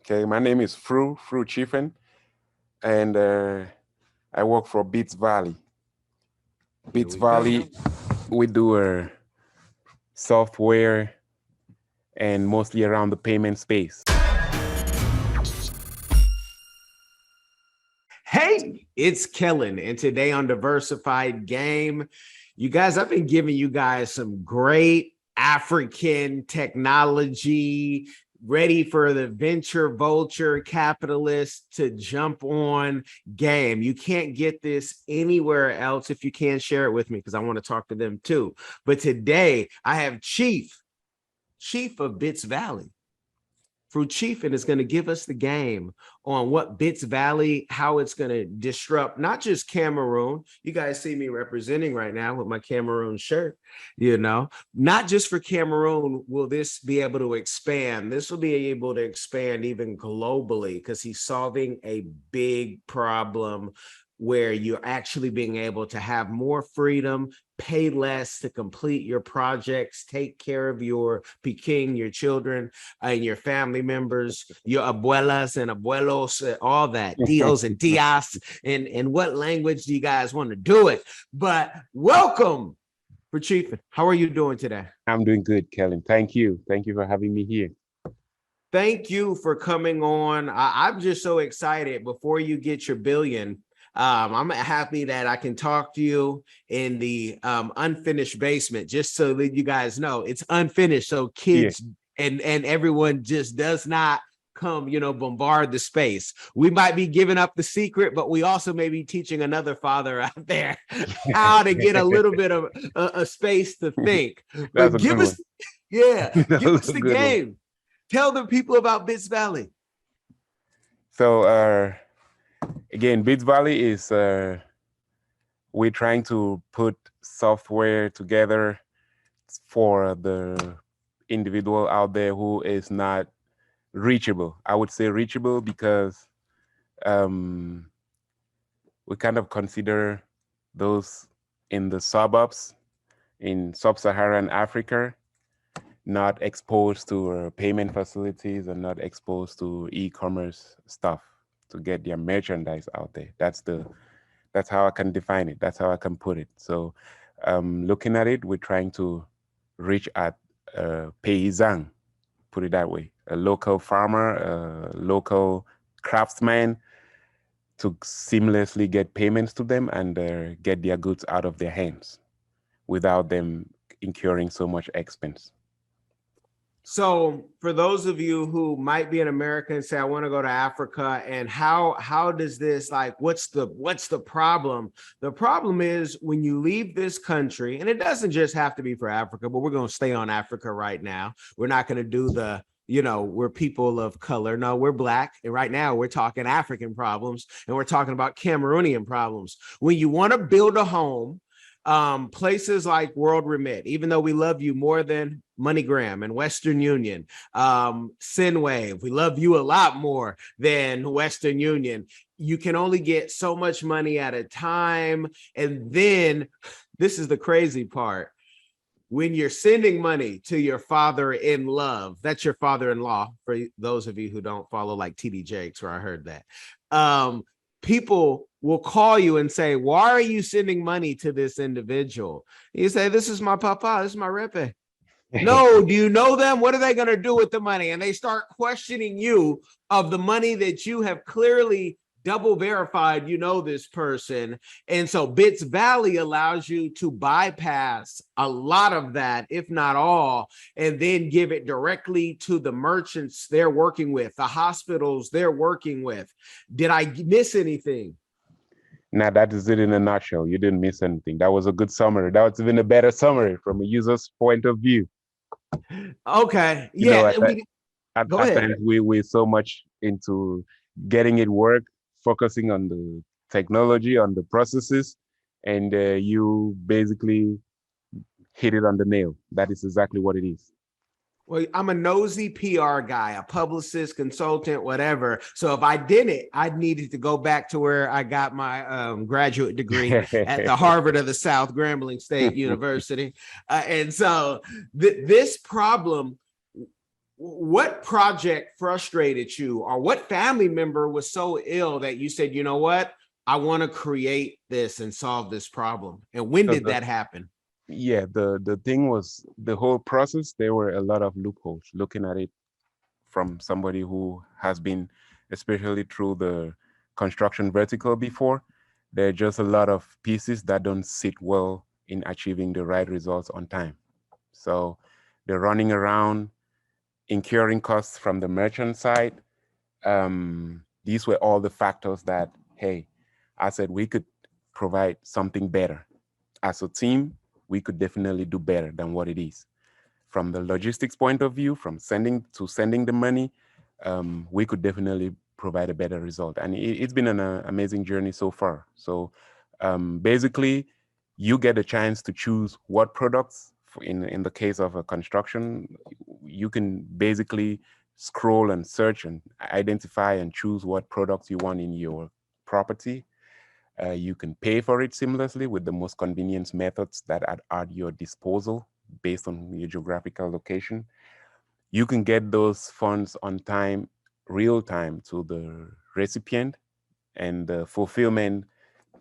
Okay, my name is Fru Chifen, and I work for Beats Valley. Here Beats we go. Valley, we do software and mostly around the payment space. Hey, it's Kellen, and today on Diversified Game, you guys, I've been giving you guys some great African technology, ready for the venture vulture capitalists to jump on game. You can't get this anywhere else. If you can, share it with me because I want to talk to them too. But today I have Chief of Bits Valley. Fru Chifen is going to give us the game on what Bits Valley, how it's going to disrupt not just Cameroon. You guys see me representing right now with my Cameroon shirt, not just for Cameroon will this be able to expand. This will be able to expand even globally because he's solving a big problem where you're actually being able to have more freedom, pay less to complete your projects, take care of your Peking, your children, and your family members, your abuelas and abuelos, all that, tios and tias, and what language do you guys want to do it? But welcome, for Chifen. How are you doing today? I'm doing good, Kellen. Thank you. Thank you for having me here. Thank you for coming on. I'm just so excited. Before you get your billion, I'm happy that I can talk to you in the unfinished basement, just so that you guys know it's unfinished. So kids and everyone just does not come, bombard the space. We might be giving up the secret, but we also may be teaching another father out there how to get a little bit of a space to think. But give us, give us the game. One. Tell the people about Bits Valley. So, again, Beats Valley is we're trying to put software together for the individual out there who is not reachable. I would say reachable because we kind of consider those in the suburbs in sub-Saharan Africa not exposed to payment facilities and not exposed to e-commerce stuff to get their merchandise out there. That's how I can define it. That's how I can put it. So looking at it, we're trying to reach at paysan, put it that way, a local farmer, a local craftsman, to seamlessly get payments to them and get their goods out of their hands without them incurring so much expense. So for those of you who might be in America and say, I want to go to Africa, and how does this, like, what's the problem? The problem is when you leave this country, and it doesn't just have to be for Africa, but we're going to stay on Africa right now. We're not going to do the, we're people of color. No, we're Black. And right now we're talking African problems, and we're talking about Cameroonian problems. When you want to build a home, places like World Remit, even though we love you more than MoneyGram and Western Union, Sinwave, we love you a lot more than Western Union. You can only get so much money at a time. And then this is the crazy part. When you're sending money to your father-in-law, that's your father-in-law, for those of you who don't follow like TD Jakes, where I heard that, people will call you and say, why are you sending money to this individual? You say, this is my papa, this is my repe. No, do you know them? What are they going to do with the money? And they start questioning you of the money that you have clearly double verified, this person. And so Bits Valley allows you to bypass a lot of that, if not all, and then give it directly to the merchants they're working with, the hospitals they're working with. Did I miss anything? Now, that is it in a nutshell. You didn't miss anything. That was a good summary. That was even a better summary from a user's point of view. Okay. Go ahead. We're so much into getting it work, focusing on the technology, on the processes, and you basically hit it on the nail. That is exactly what it is. Well, I'm a nosy PR guy, a publicist, consultant, whatever. So if I didn't, I needed to go back to where I got my graduate degree at the Harvard of the South, Grambling State University. And so this problem, what project frustrated you, or what family member was so ill that you said, you know what, I want to create this and solve this problem? And when So did that happen? yeah, the thing was the whole process. There were a lot of loopholes. Looking at it from somebody who has been, especially through the construction vertical before, there are just a lot of pieces that don't sit well in achieving the right results on time. So they're running around, incurring costs from the merchant side. These were all the factors that, hey, I said we could provide something better. As a team, we could definitely do better than what it is. From the logistics point of view, from sending the money, we could definitely provide a better result. And it's been an amazing journey so far. So basically, you get a chance to choose what products. In the case of a construction, you can basically scroll and search and identify and choose what products you want in your property. You can pay for it seamlessly with the most convenient methods that are at your disposal based on your geographical location. You can get those funds on time, real time to the recipient, and the fulfillment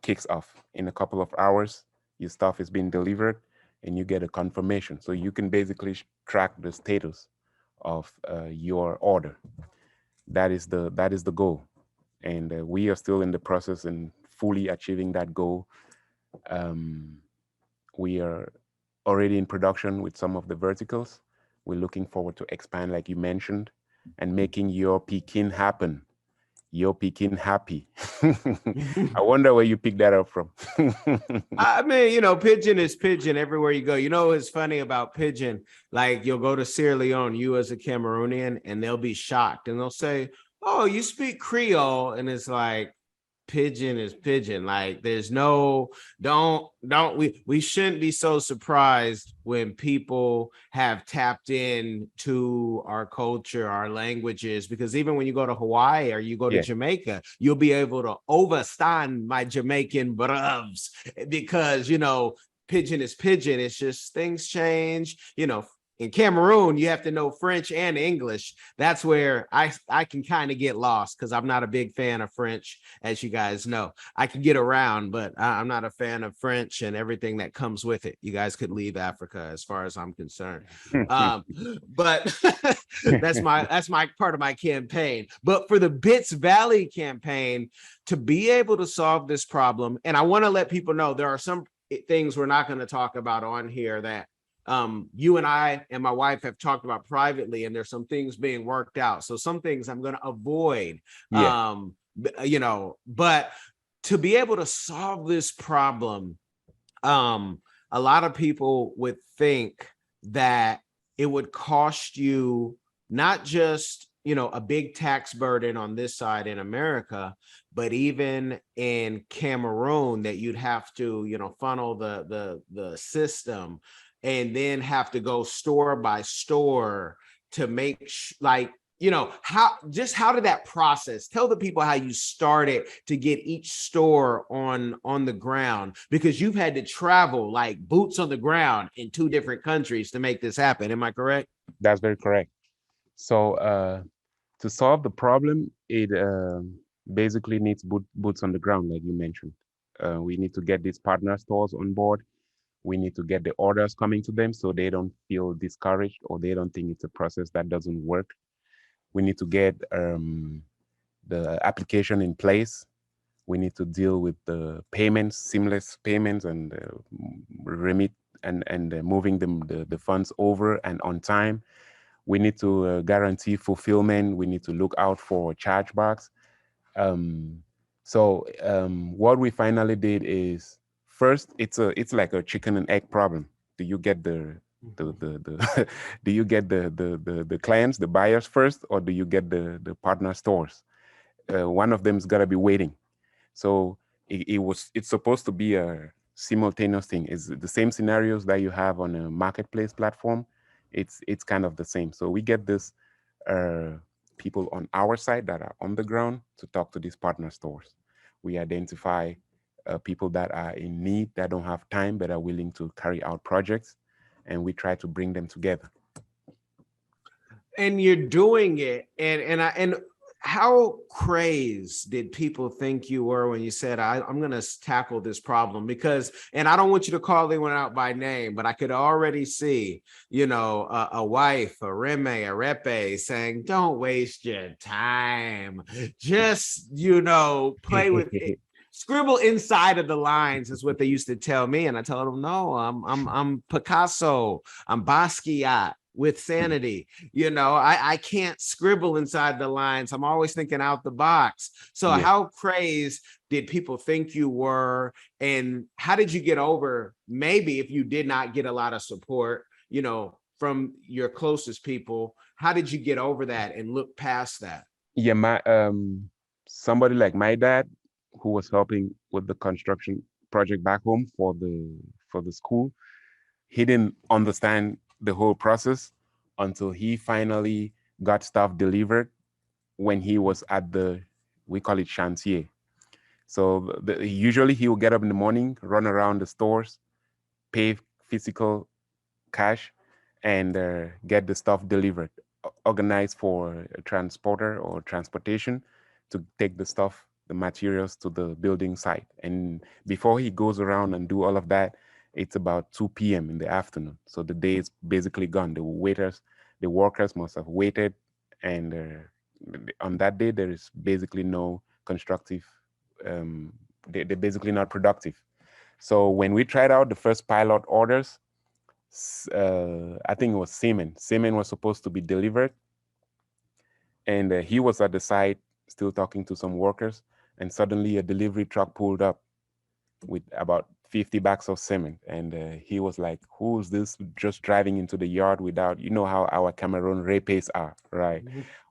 kicks off in a couple of hours. Your stuff is being delivered, and you get a confirmation. So you can basically track the status of your order. That is the goal, and we are still in the process and fully achieving that goal. Um, we are already in production with some of the verticals. We're looking forward to expand, like you mentioned, and making your Pekin happen. Your Pekin happy. I wonder where you picked that up from. I mean, you know, pigeon is pigeon everywhere you go. You know, it's funny about pigeon. Like, you'll go to Sierra Leone, you as a Cameroonian, and they'll be shocked and they'll say, "Oh, you speak Creole." And it's like, pigeon is pigeon. Like, there's no, don't we shouldn't be so surprised when people have tapped in to our culture, our languages, because even when you go to Hawaii or you go to Yeah. Jamaica, you'll be able to overstand my Jamaican bruvs, because, you know, pigeon is pigeon. It's just things change, you know. In Cameroon, you have to know French and English. That's where I can kind of get lost, because I'm not a big fan of French, as you guys know. I can get around, but I'm not a fan of French and everything that comes with it. You guys could leave Africa as far as I'm concerned. Um, but that's my part of my campaign. But for the Bits Valley campaign, to be able to solve this problem, and I want to let people know there are some things we're not going to talk about on here that you and I and my wife have talked about privately, and there's some things being worked out. So some things I'm going to avoid, Yeah. you know, but to be able to solve this problem, um, a lot of people would think that it would cost you not just, you know, a big tax burden on this side in America, but even in Cameroon, that you'd have to, you know, funnel the system and then have to go store by store to make like, you know, how did that process, tell the people how you started to get each store on the ground, because you've had to travel like boots on the ground in 2 different countries to make this happen. Am I correct? That's very correct. So to solve the problem, it basically needs boots on the ground, like you mentioned. We need to get these partner stores on board. We need to get the orders coming to them so they don't feel discouraged or they don't think it's a process that doesn't work. We need to get the application in place. We need to deal with the payments, seamless payments, and remit and moving the funds over and on time. We need to guarantee fulfillment. We need to look out for chargebacks. Um, what we finally did is, first, it's like a chicken and egg problem. Do you get the do you get the clients, the buyers first, or do you get the partner stores? One of them's gotta be waiting. So it's supposed to be a simultaneous thing. It's the same scenarios that you have on a marketplace platform. It's kind of the same. So we get this uh, people on our side that are on the ground to talk to these partner stores. We identify people that are in need, that don't have time, but are willing to carry out projects, and we try to bring them together. and you're doing it, and how crazed did people think you were when you said, I'm going to tackle this problem? Because, and I don't want you to call anyone out by name, but I could already see, a wife, a reme, a repe saying, don't waste your time. Just, play with it. Scribble inside of the lines is what they used to tell me. And I told them, no, I'm Picasso, I'm Basquiat with sanity. I can't scribble inside the lines. I'm always thinking out the box. So Yeah. how crazed did people think you were? And how did you get over, maybe if you did not get a lot of support, from your closest people, how did you get over that and look past that? Yeah, my somebody like my dad, who was helping with the construction project back home for the school, he didn't understand the whole process until he finally got stuff delivered when he was at the, we call it chantier. So usually he will get up in the morning, run around the stores, pay physical cash, and get the stuff delivered, organized for a transporter or transportation to take the stuff, the materials to the building site. And before he goes around and do all of that, it's about 2 p.m. in the afternoon. So the day is basically gone. The workers must have waited, and on that day there is basically no constructive. They're basically not productive. So when we tried out the first pilot orders, I think it was Seaman. Seaman was supposed to be delivered, and he was at the site still talking to some workers. And suddenly, a delivery truck pulled up with about 50 bags of cement, and he was like, "Who's this just driving into the yard without? You know how our Cameroon repes are, right?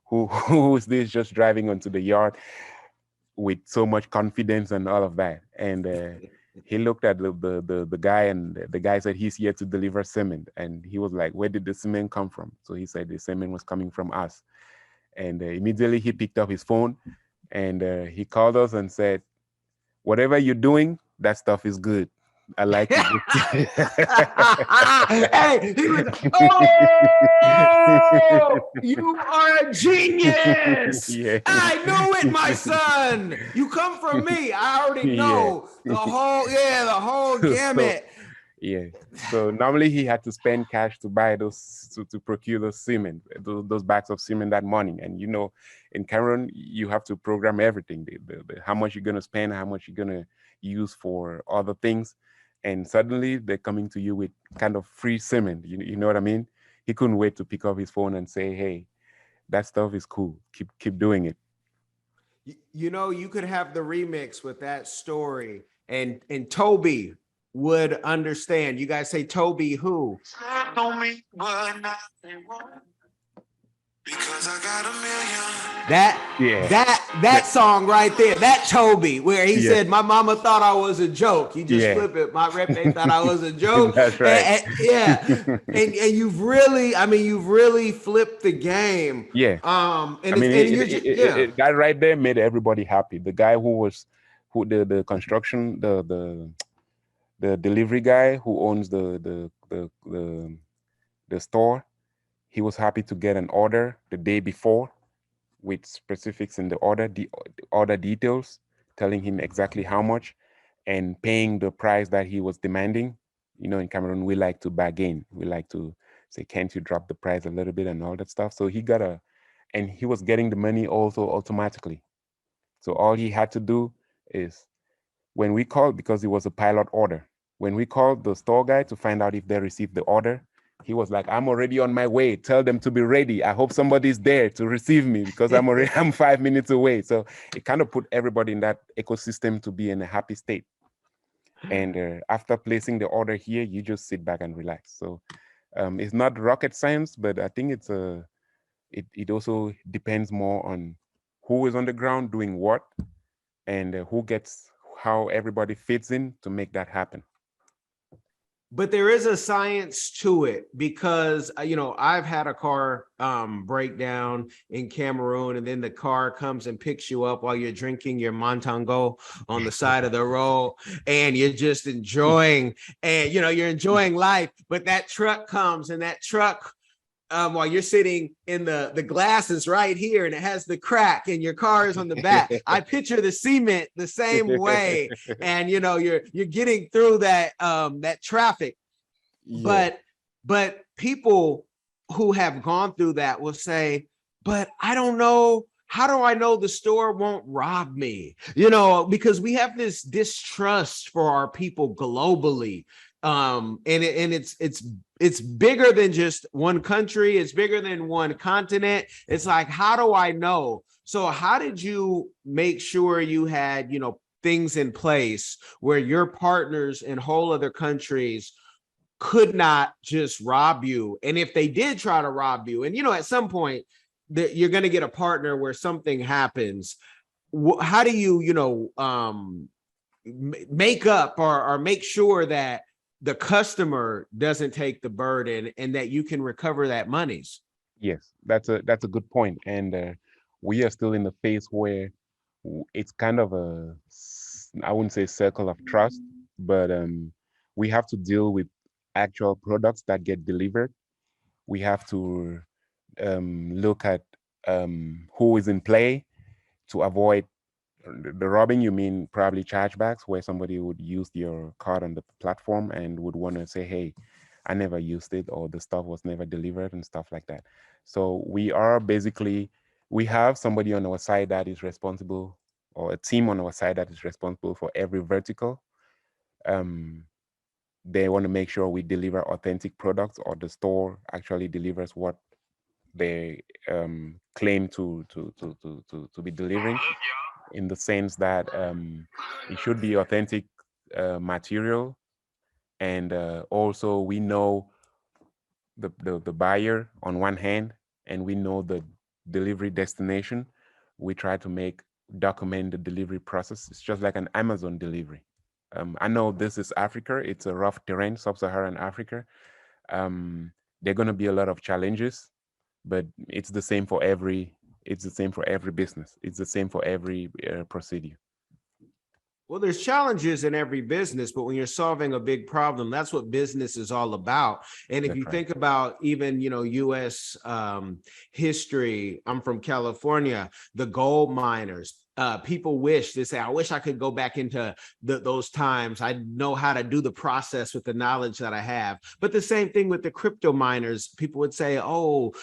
Who is this just driving onto the yard with so much confidence and all of that?" And he looked at the guy, and the guy said he's here to deliver cement. And he was like, "Where did the cement come from?" So he said the cement was coming from us. And immediately he picked up his phone, and he called us and said, "Whatever you're doing, that stuff is good. I like it." Hey, he was, oh, you are a genius. Yeah. I knew it, my son. You come from me. I already Yeah. know the whole So gamut. yeah. So normally he had to spend cash to buy to procure those cement, those bags of cement that morning. And in Cameroon, you have to program everything, how much you're gonna spend, how much you're gonna use for other things. And suddenly they're coming to you with kind of free cement. You know what I mean? He couldn't wait to pick up his phone and say, "Hey, that stuff is cool. Keep doing it." You could have the remix with that story, and Toby would understand. You guys say Toby who? Because I got a million. Yeah. That song right there, that Toby, where he Yeah. said, "My mama thought I was a joke." You just Yeah. flip it. My rep thought I was a joke. That's right. Yeah, and you've really flipped the game. Yeah. And I mean, you're just, yeah. that right there made everybody happy. The guy who the construction, the delivery guy who owns the store, he was happy to get an order the day before with specifics in the order details, telling him exactly how much and paying the price that he was demanding. In Cameroon, we like to bargain. We like to say, "Can't you drop the price a little bit?" and all that stuff. So and he was getting the money also automatically. So all he had to do is, when we called, because it was a pilot order, when we called the store guy to find out if they received the order, he was like, "I'm already on my way. Tell them to be ready. I hope somebody's there to receive me because I'm 5 minutes away." So it kind of put everybody in that ecosystem to be in a happy state. And after placing the order here, you just sit back and relax. So it's not rocket science, but I think it also depends more on who is on the ground doing what, and who gets how everybody fits in to make that happen. But there is a science to it, because I've had a car break down in Cameroon, and then the car comes and picks you up while you're drinking your Montango on the side of the road, and you're just enjoying, and you're enjoying life. But that truck comes, and that truck while you're sitting in the glass is right here and it has the crack and your car is on the back. I picture the cement the same way, and you're getting through that traffic. Yeah. But people who have gone through that will say, but I don't know. How do I know the store won't rob me? Because we have this distrust for our people globally. And it's bigger than just one country. It's bigger than one continent. It's like, how do I know? So how did you make sure you had, things in place where your partners in whole other countries could not just rob you? And if they did try to rob you, and at some point that you're going to get a partner where something happens, how do you make up or make sure that the customer doesn't take the burden and that you can recover that monies? Yes, that's a good point, and we are still in the phase where it's kind of I wouldn't say circle of trust, but we have to deal with actual products that get delivered. We have to look at who is in play to avoid the robbing. You mean probably chargebacks, where somebody would use your card on the platform and would want to say, hey, I never used it, or the stuff was never delivered and stuff like that. So we have somebody on our side that is responsible, or a team on our side that is responsible for every vertical. um, they want to make sure we deliver authentic products, or the store actually delivers what they claim to be delivering, in the sense that it should be authentic material. And also we know the buyer on one hand, and we know the delivery destination. We try to document the delivery process. It's just like an Amazon delivery. I know this is Africa. It's a rough terrain, sub-Saharan Africa. There are going to be a lot of challenges, but it's the same for every business. It's the same for every procedure. Well, there's challenges in every business, but when you're solving a big problem, that's what business is all about. And if That's you right. think about even, U.S. History, I'm from California, the gold miners. People they say, I wish I could go back into those times. I know how to do the process with the knowledge that I have. But the same thing with the crypto miners. People would say, oh,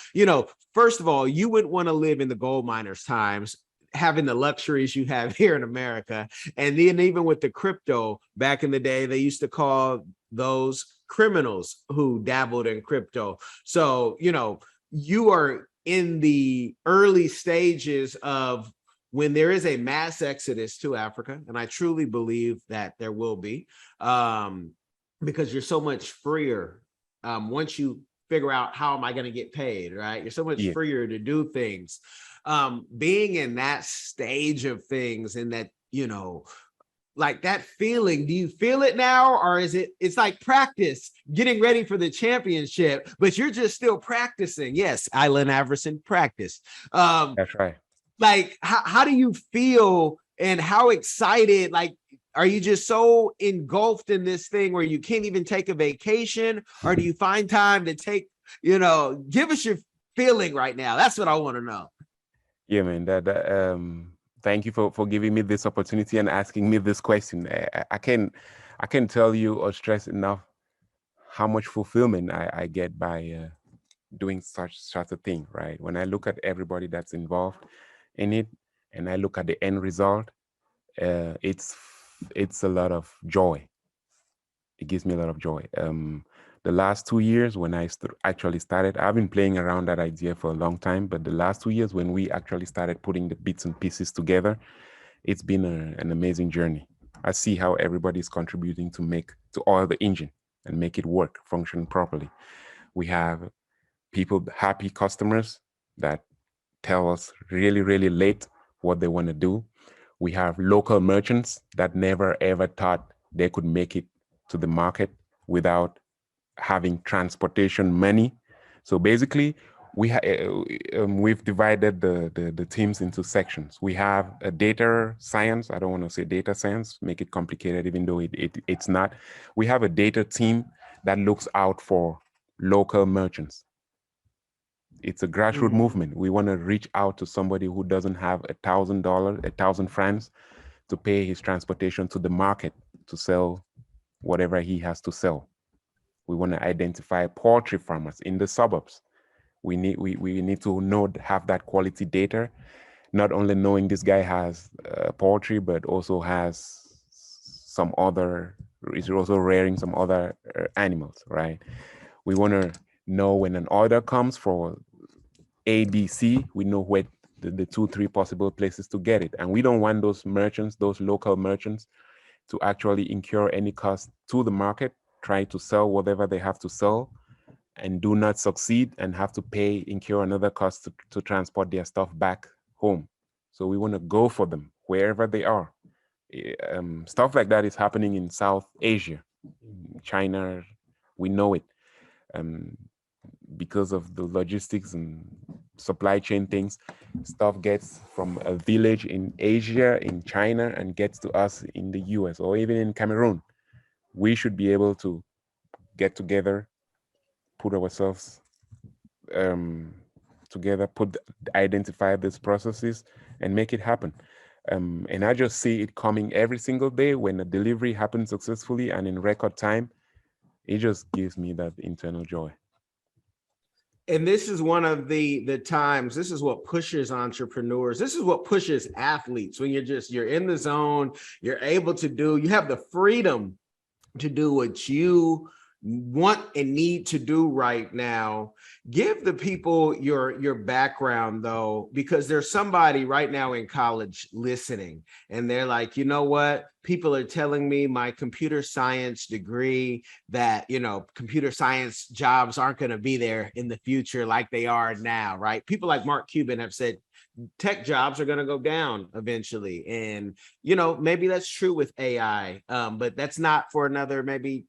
first of all, you wouldn't want to live in the gold miners' times, having the luxuries you have here in America. And then even with the crypto, back in the day, they used to call those criminals who dabbled in crypto. So, you are in the early stages of when there is a mass exodus to Africa. And I truly believe that there will be, because you're so much freer once you figure out how am I going to get paid, right? You're so much Yeah. freer to do things. Being in that stage of things, and that, like that feeling, do you feel it now, or it's like practice getting ready for the championship, but you're just still practicing? Yes, Island Iverson, practice. That's right. Like how do you feel, and how excited, like, are you just so engulfed in this thing where you can't even take a vacation, or do you find time to give us your feeling right now? That's what I want to know. Yeah, man. Thank you for giving me this opportunity and asking me this question. I can tell you or stress enough how much fulfillment I get by doing such a thing, right? When I look at everybody that's involved in it, and I look at the end result, it's a lot of joy. It gives me a lot of joy. The last 2 years when I actually started, I've been playing around that idea for a long time, but the last 2 years when we actually started putting the bits and pieces together, it's been an amazing journey. I see how everybody's contributing to oil the engine and make it work, function properly. We have happy customers that tell us really, really late what they want to do. We have local merchants that never ever thought they could make it to the market without having transportation money. So basically, we've divided the teams into sections. We have a data science. I don't want to say data science, make it complicated, even though it's not. We have a data team that looks out for local merchants. It's a grassroots Mhm. movement. We want to reach out to somebody who doesn't have $1,000, 1,000 francs to pay his transportation to the market to sell whatever he has to sell. We want to identify poultry farmers in the suburbs. We need to know, have that quality data, not only knowing this guy has poultry, but also has some other, is also rearing some other animals, right? We want to know when an order comes for ABC, we know where the two, three possible places to get it. And we don't want those merchants, those local merchants, to actually incur any cost to the market, try to sell whatever they have to sell, and do not succeed and have to pay, incur another cost to transport their stuff back home. So we want to go for them wherever they are. Stuff like that is happening in South Asia, in China. We know it. Um, because of the logistics and supply chain things, stuff gets from a village in Asia, in China, and gets to us in the US or even in Cameroon. We should be able to get together, put ourselves um, together, identify these processes, and make it happen. And I just see it coming every single day when a delivery happens successfully and in record time. It just gives me that internal joy. And this is one of the times, this is what pushes entrepreneurs, this is what pushes athletes, when you're in the zone, you're able to do, you have the freedom to do what you want and need to do right now. Give the people your background though, because there's somebody right now in college listening and they're like, you know what, people are telling me my computer science degree, that computer science jobs aren't going to be there in the future like they are now, right? People like Mark Cuban have said tech jobs are going to go down eventually, and maybe that's true with AI, but that's not for another maybe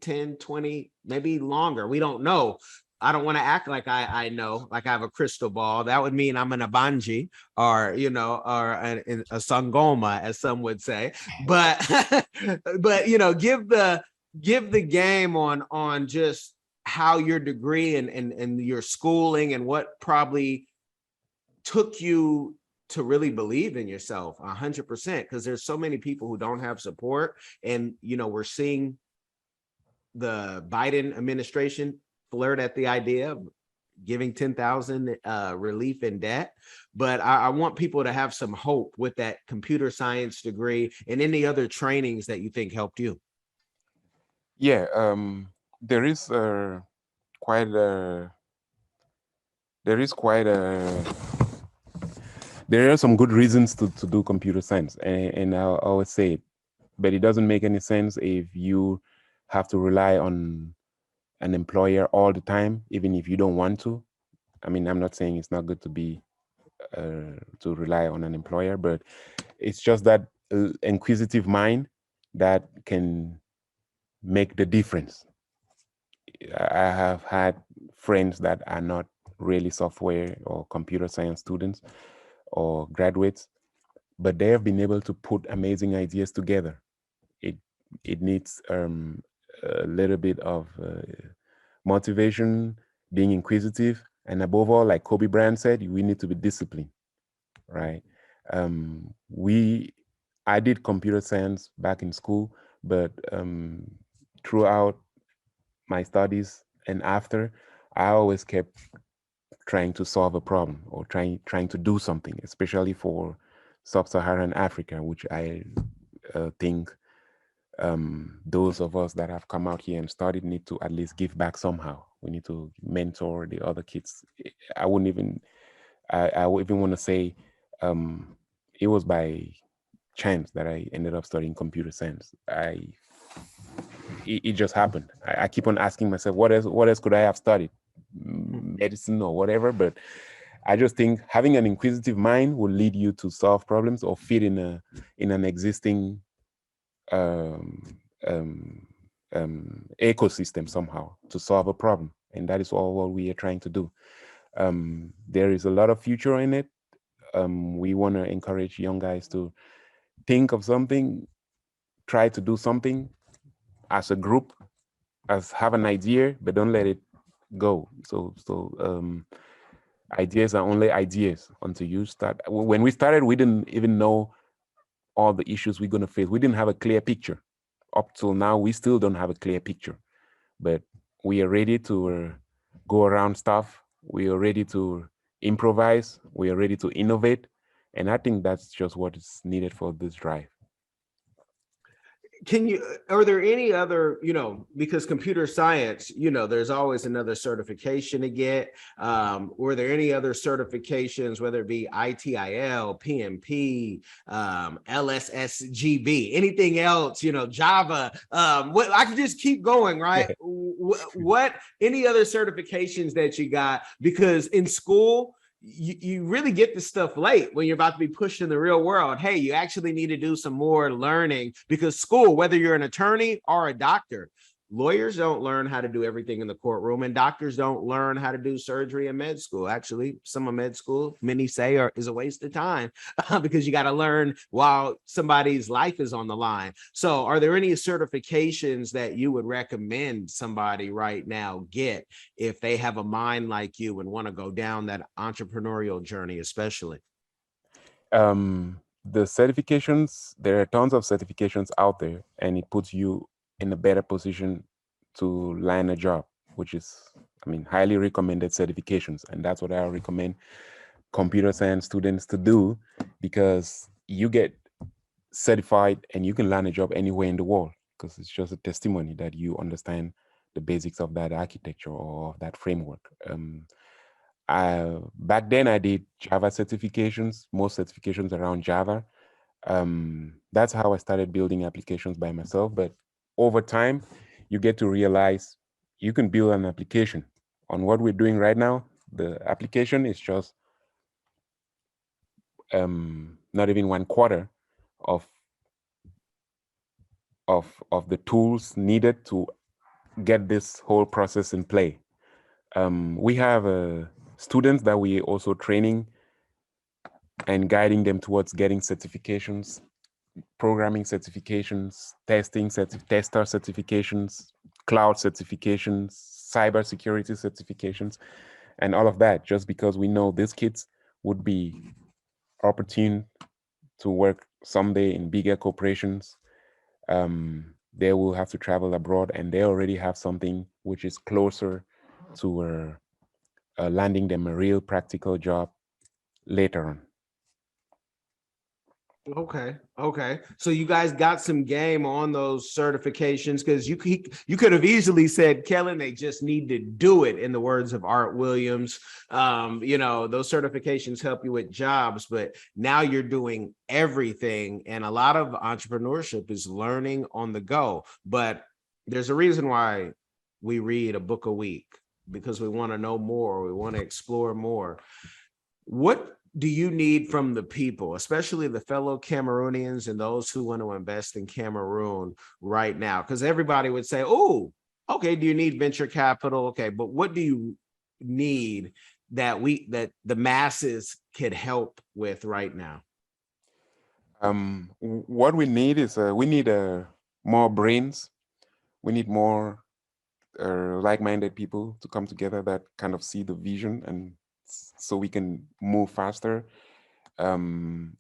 10, 20, maybe longer. We don't know. I don't want to act like I know, like I have a crystal ball. That would mean I'm an Abanji, or or a Sangoma, as some would say. But but give the game on just how your degree and your schooling and what probably took you to really believe in yourself 100%, because there's so many people who don't have support. And we're seeing the Biden administration flirt at the idea of giving 10,000 relief in debt. But I want people to have some hope with that computer science degree and any other trainings that you think helped you. Yeah, there is quite a there is quite a there are some good reasons to do computer science, and I'll always say it, but it doesn't make any sense if you have to rely on an employer all the time, even if you don't want to. I mean, I'm not saying it's not good to be to rely on an employer, but it's just that inquisitive mind that can make the difference. I have had friends that are not really software or computer science students or graduates, but they have been able to put amazing ideas together. It it needs a little bit of motivation, being inquisitive, and above all, like Kobe Bryant said, we need to be disciplined, right? We I did computer science back in school, but throughout my studies and after, I always kept trying to solve a problem or trying to do something, especially for sub-Saharan Africa, which I think those of us that have come out here and studied need to at least give back somehow. We need to mentor the other kids. I wouldn't even I would even want to say um, it was by chance that I ended up studying computer science. It just happened. I keep on asking myself, what else could I have studied? Medicine or whatever. But I just think having an inquisitive mind will lead you to solve problems or fit in an existing um, um, ecosystem somehow to solve a problem. And that is all what we are trying to do. There is a lot of future in it. We want to encourage young guys to think of something, try to do something as a group, as have an idea, but don't let it go. So Ideas are only ideas until you start. When we started, we didn't even know all the issues we're going to face. We didn't have a clear picture. Up till now, we still don't have a clear picture, but we are ready to go around stuff. We are ready to improvise. We are ready to innovate. And I think that's just what is needed for this drive. Can you, are there any other, because computer science, there's always another certification to get. Were there any other certifications, whether it be ITIL, PMP, LSSGB, anything else, Java? What, I can just keep going, right? What, any other certifications that you got? Because in school, you really get this stuff late when you're about to be pushed in the real world. Hey, you actually need to do some more learning, because school, whether you're an attorney or a doctor, lawyers don't learn how to do everything in the courtroom, and doctors don't learn how to do surgery in med school. Actually, some of med school, many say, is a waste of time because you got to learn while somebody's life is on the line. So are there any certifications that you would recommend somebody right now get if they have a mind like you and want to go down that entrepreneurial journey, especially? The certifications, there are tons of certifications out there, and it puts you in a better position to land a job, which is, I mean, highly recommended certifications. And that's what I recommend computer science students to do, because you get certified and you can land a job anywhere in the world, because it's just a testimony that you understand the basics of that architecture or that framework. Back then I did Java certifications, most certifications around Java. That's how I started building applications by myself. But over time, you get to realize you can build an application. On what we're doing right now, the application is just not even one quarter of of the tools needed to get this whole process in play. We have students that we also training and guiding them towards getting certifications, programming certifications, tester certifications, cloud certifications, cyber security certifications, and all of that, just because we know these kids would be opportune to work someday in bigger corporations. They will have to travel abroad, and they already have something which is closer to landing them a real practical job later on. Okay. So you guys got some game on those certifications, because you could have easily said, Kellen, they just need to do it, in the words of Art Williams. Those certifications help you with jobs, but now you're doing everything. And a lot of entrepreneurship is learning on the go. But there's a reason why we read a book a week, because we want to know more, we want to explore more. What do you need from the people, especially the fellow Cameroonians and those who want to invest in Cameroon right now? Because everybody would say, oh, okay, do you need venture capital? Okay, but what do you need that the masses could help with right now? What we need is we need more brains. We need more like-minded people to come together that kind of see the vision, and so we can move faster,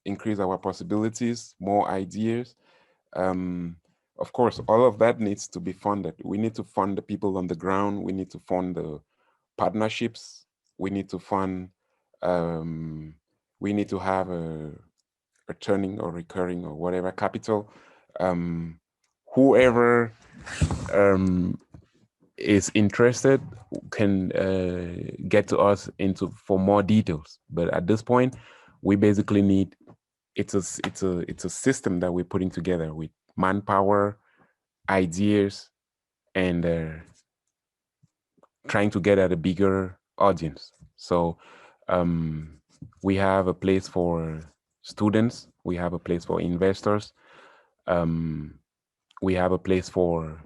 increase our possibilities, more ideas. Of course, all of that needs to be funded. We need to fund the people on the ground. We need to fund the partnerships. We need to fund. We need to have a returning or recurring or whatever capital. Whoever is interested can get to us into for more details. But at this point, we basically need it's a system that we're putting together with manpower, ideas, and trying to get at a bigger audience. So we have a place for students, we have a place for investors, we have a place for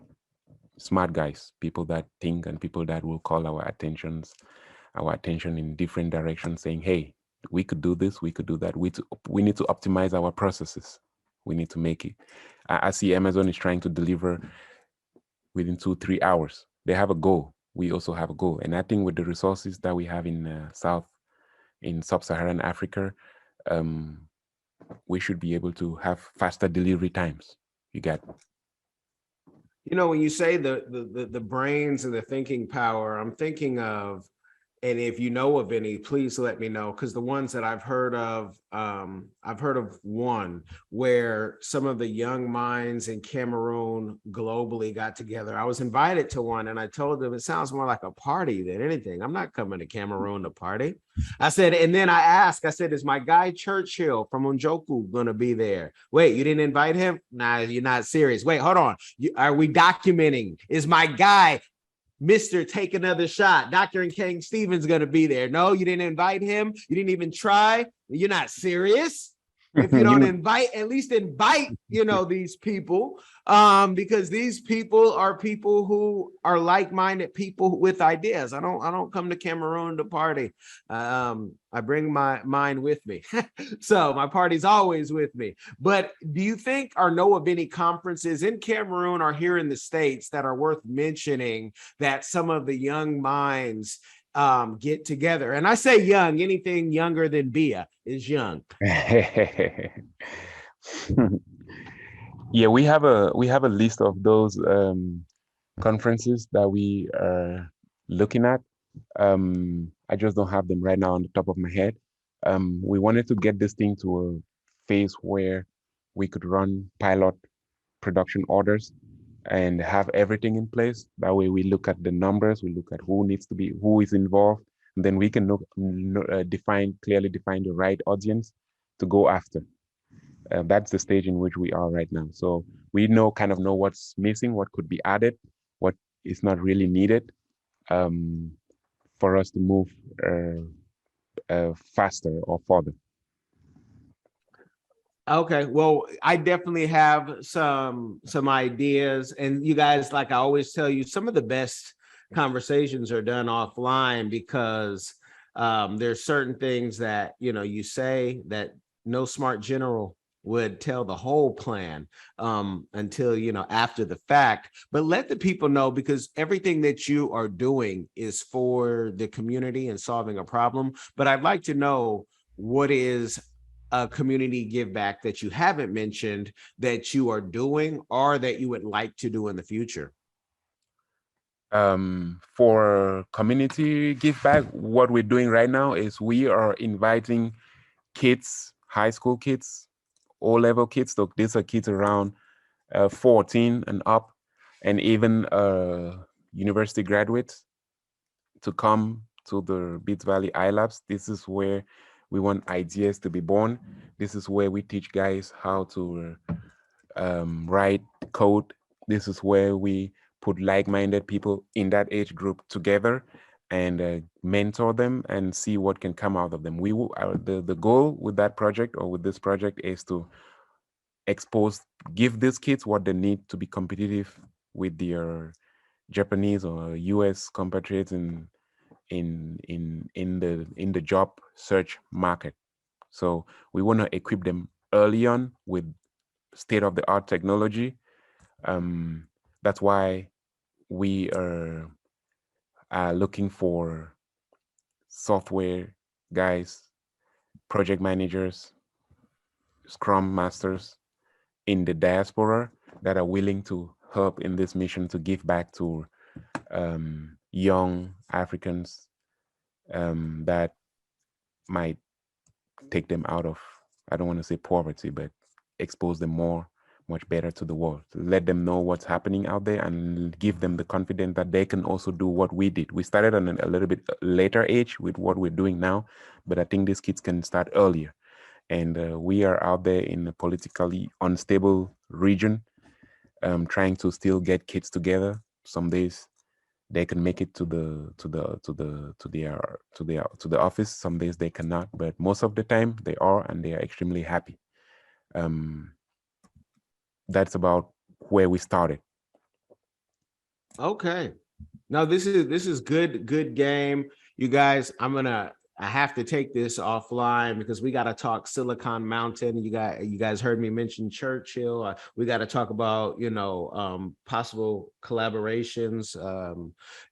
smart guys, people that think and people that will call our attention in different directions, saying, hey, we could do this, we could do that. We need to optimize our processes. We need to make it. I see Amazon is trying to deliver within 2-3 hours. They have a goal. We also have a goal. And I think with the resources that we have in South in sub-Saharan Africa, we should be able to have faster delivery times. You got. When you say the brains and the thinking power, I'm thinking of, and if you know of any, please let me know, because the ones that I've heard of one where some of the young minds in Cameroon globally got together. I was invited to one, and I told them it sounds more like a party than anything. I'm not coming to Cameroon to party. I said, and then I said, is my guy Churchill from Unjoku going to be there? Wait, you didn't invite him? Nah, you're not serious. Wait, hold on. Are we documenting? Is my guy Mr. Take Another Shot, Dr. and King Stevens going to be there? No, you didn't invite him. You didn't even try. You're not serious. If you don't invite, at least invite, these people, because these people are people who are like-minded people with ideas. I don't come to Cameroon to party. I bring my mind with me. So my party's always with me. But do you think or know of any conferences in Cameroon or here in the States that are worth mentioning that some of the young minds get together? And I say young, anything younger than Bia is young. Yeah, we have a list of those conferences that we are looking at. I just don't have them right now on the top of my head. We wanted to get this thing to a phase where we could run pilot production orders and have everything in place. That way, we look at the numbers, we look at who is involved, and then we can clearly define the right audience to go after. That's the stage in which we are right now. So we kind of know what's missing, what could be added, what is not really needed, um, for us to move faster or further. Okay, well, I definitely have some ideas, and you guys, like I always tell you, some of the best conversations are done offline, because there's certain things that you say that no smart general would tell the whole plan until after the fact. But let the people know, because everything that you are doing is for the community and solving a problem. But I'd like to know, what is a community give back that you haven't mentioned that you are doing or that you would like to do in the future? For community give back, what we're doing right now is we are inviting kids, high school kids, O-level kids. So these are kids around 14 and up, and even university graduates to come to the Beats Valley iLabs. This is where we want ideas to be born. This is where we teach guys how to write code. This is where we put like-minded people in that age group together and mentor them and see what can come out of them. The goal with that project, or with this project, is to give these kids what they need to be competitive with their Japanese or US compatriots in the job search market. So we want to equip them early on with state-of-the-art technology. That's why we are looking for software guys, project managers, scrum masters in the diaspora that are willing to help in this mission to give back to young Africans that might take them out of, I don't want to say poverty, but expose them much better to the world. Let them know what's happening out there and give them the confidence that they can also do what we did. We started on a little bit later age with what we're doing now, but I think these kids can start earlier. And we are out there in a politically unstable region, trying to still get kids together. Some days they can make it to the office. Some days they cannot, but most of the time they are, and they are extremely happy. That's about where we started. Okay. Now this is good game. You guys, I'm gonna I have to take this offline because we got to talk Silicon Mountain. You guys heard me mention Churchill. We got to talk about, possible collaborations,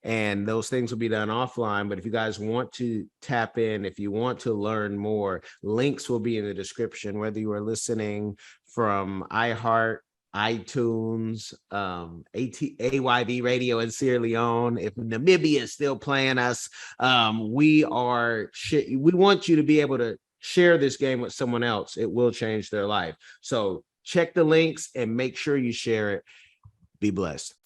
and those things will be done offline. But if you guys want to tap in, if you want to learn more, links will be in the description, whether you are listening from iHeart, iTunes, AYD Radio in Sierra Leone. If Namibia is still playing us, we want you to be able to share this game with someone else. It will change their life. So check the links and make sure you share it. Be blessed.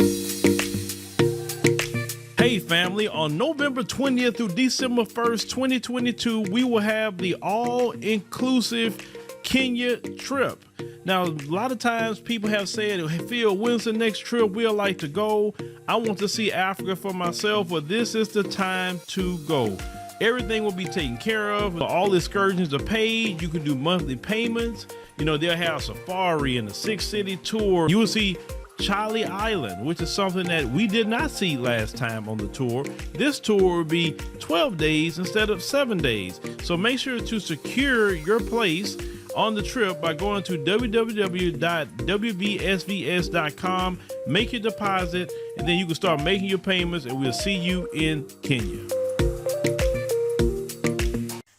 Hey family, on November 20th through December 1st, 2022, we will have the all-inclusive Kenya trip. Now, a lot of times people have said, hey, Phil, when's the next trip we'd like to go? I want to see Africa for myself, but this is the time to go. Everything will be taken care of. All excursions are paid. You can do monthly payments. They'll have safari and a 6-city tour. You will see Charlie Island, which is something that we did not see last time on the tour. This tour will be 12 days instead of 7 days. So make sure to secure your place on the trip by going to www.wbsvs.com, make your deposit, and then you can start making your payments, and we'll see you in Kenya.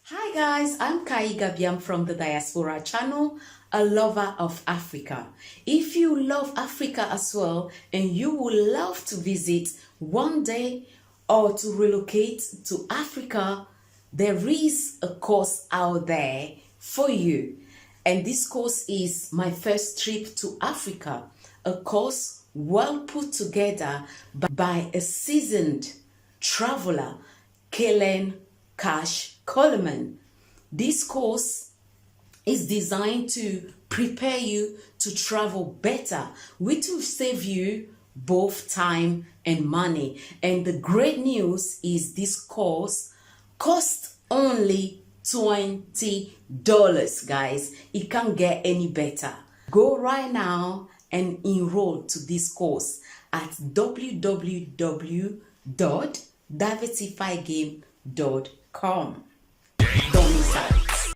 Hi guys, I'm Kai Gabiam from the Diaspora channel, a lover of Africa. If you love Africa as well and you would love to visit one day or to relocate to Africa, there is a course out there for you. And this course is My First Trip to Africa, a course well put together by a seasoned traveler, Kellen Cash Coleman. This course is designed to prepare you to travel better, which will save you both time and money. And the great news is this course costs only $20, guys. It can't get any better. Go right now and enroll to this course at www.diversifygame.com. Don't miss out.